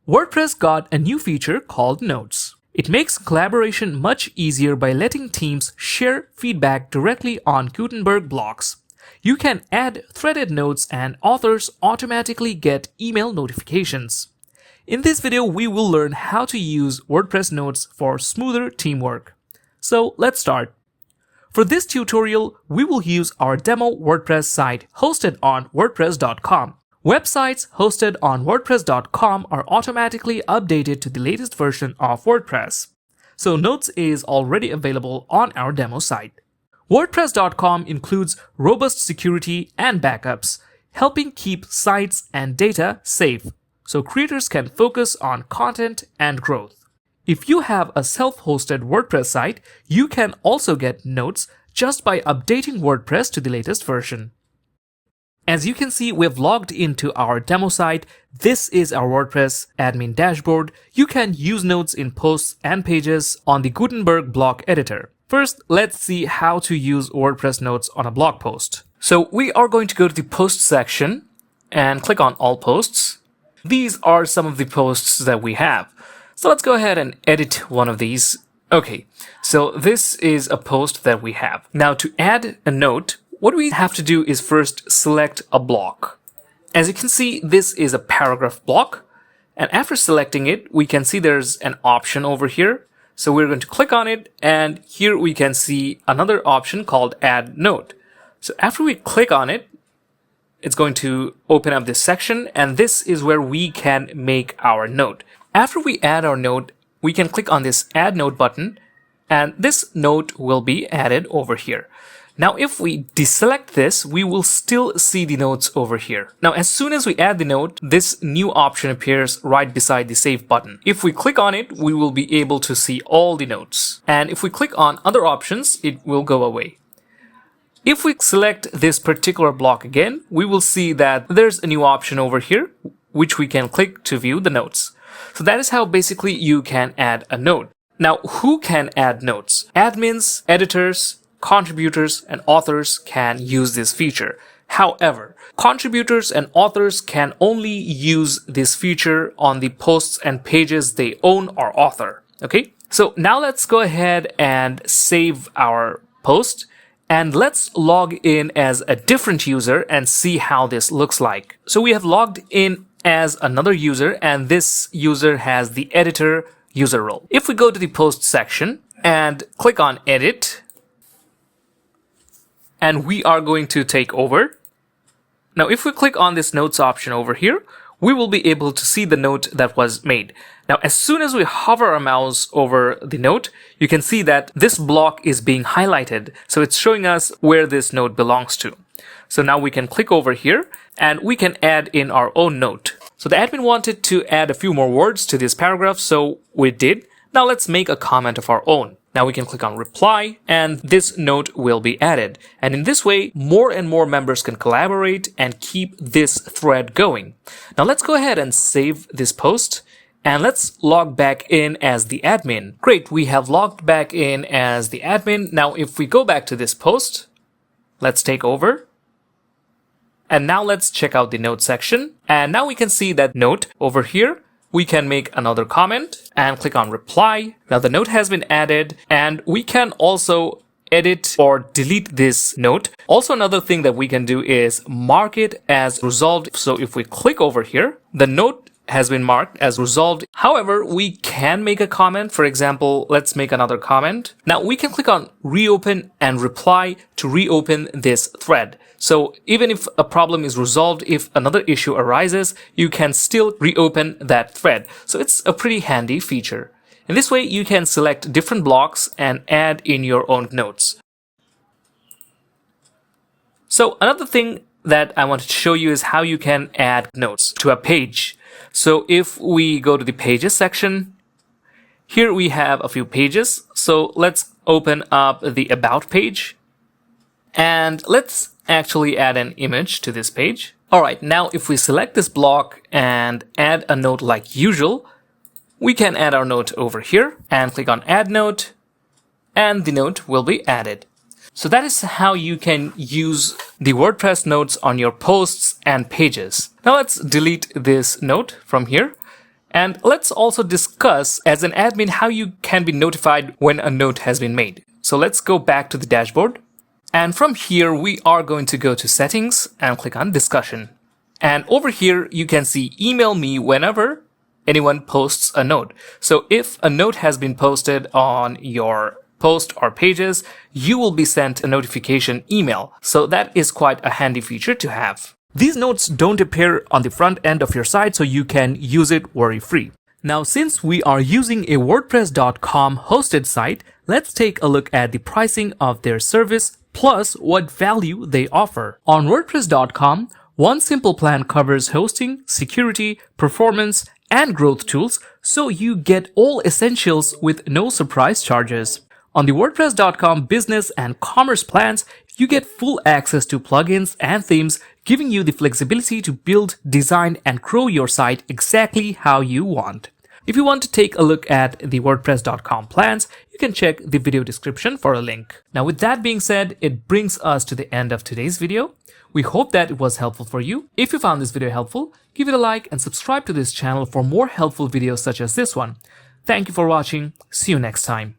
WordPress got a new feature called Notes. It makes collaboration much easier by letting teams share feedback directly on Gutenberg blocks. You can add threaded notes and authors automatically get email notifications. In this video, we will learn how to use WordPress Notes for smoother teamwork. So let's start. For this tutorial, we will use our demo WordPress site hosted on WordPress.com. Websites hosted on WordPress.com are automatically updated to the latest version of WordPress. So Notes is already available on our demo site. WordPress.com includes robust security and backups, helping keep sites and data safe, so creators can focus on content and growth. If you have a self-hosted WordPress site, you can also get Notes just by updating WordPress to the latest version. As you can see, we've logged into our demo site. This is our WordPress admin dashboard. You can use Notes in posts and pages on the Gutenberg block editor. First, let's see how to use WordPress Notes on a blog post. So we are going to go to the post section and click on all posts. These are some of the posts that we have. So let's go ahead and edit one of these. Okay, so this is a post that we have. Now to add a note, what we have to do is first select a block. As you can see, this is a paragraph block. And after selecting it, we can see there's an option over here. So we're going to click on it, and here we can see another option called Add Note. So after we click on it, it's going to open up this section, and this is where we can make our note. After we add our note, we can click on this Add Note button, and this note will be added over here. Now, if we deselect this, we will still see the notes over here. Now, as soon as we add the note, this new option appears right beside the Save button. If we click on it, we will be able to see all the notes. And if we click on other options, it will go away. If we select this particular block again, we will see that there's a new option over here, which we can click to view the notes. So that is how basically you can add a note. Now, who can add notes? Admins, editors, contributors, and authors can use this feature. However, contributors and authors can only use this feature on the posts and pages they own or author. Okay, so now let's go ahead and save our post, and let's log in as a different user and see how this looks like. So we have logged in as another user, and this user has the editor user role. If we go to the post section and click on edit, and we are going to take over. Now, if we click on this notes option over here, we will be able to see the note that was made. Now, as soon as we hover our mouse over the note, you can see that this block is being highlighted. So it's showing us where this note belongs to. So now we can click over here and we can add in our own note. So the admin wanted to add a few more words to this paragraph, so we did. Now let's make a comment of our own. Now we can click on reply, and this note will be added. And in this way, more and more members can collaborate and keep this thread going. Now let's go ahead and save this post, and let's log back in as the admin. Great, we have logged back in as the admin. Now if we go back to this post, let's take over. And now let's check out the note section. And now we can see that note over here. We can make another comment and click on reply. Now the note has been added, and we can also edit or delete this note. Also, another thing that we can do is mark it as resolved. So if we click over here, the note has been marked as resolved. However, we can make a comment. For example, let's make another comment. Now we can click on reopen and reply to reopen this thread. So even if a problem is resolved, if another issue arises, you can still reopen that thread. So it's a pretty handy feature. In this way, you can select different blocks and add in your own notes. So another thing that I wanted to show you is how you can add notes to a page. So if we go to the pages section, here we have a few pages. So let's open up the about page, and let's actually add an image to this page. All right, now if we select this block and add a note like usual, we can add our note over here and click on add note, and the note will be added. So that is how you can use the WordPress notes on your posts and pages. Now let's delete this note from here And let's also discuss as an admin how you can be notified when a note has been made. So let's go back to the dashboard. And from here, we are going to go to settings and click on discussion. And over here, you can see email me whenever anyone posts a note. So if a note has been posted on your post or pages, you will be sent a notification email. So that is quite a handy feature to have. These notes don't appear on the front end of your site, so you can use it worry-free. Now, since we are using a WordPress.com hosted site, let's take a look at the pricing of their service plus what value they offer. On WordPress.com, one simple plan covers hosting, security, performance, and growth tools, so you get all essentials with no surprise charges. On the WordPress.com business and commerce plans, you get full access to plugins and themes, giving you the flexibility to build, design, and grow your site exactly how you want. If you want to take a look at the WordPress.com plans, you can check the video description for a link. Now, with that being said, it brings us to the end of today's video. We hope that it was helpful for you. If you found this video helpful, give it a like and subscribe to this channel for more helpful videos such as this one. Thank you for watching. See you next time.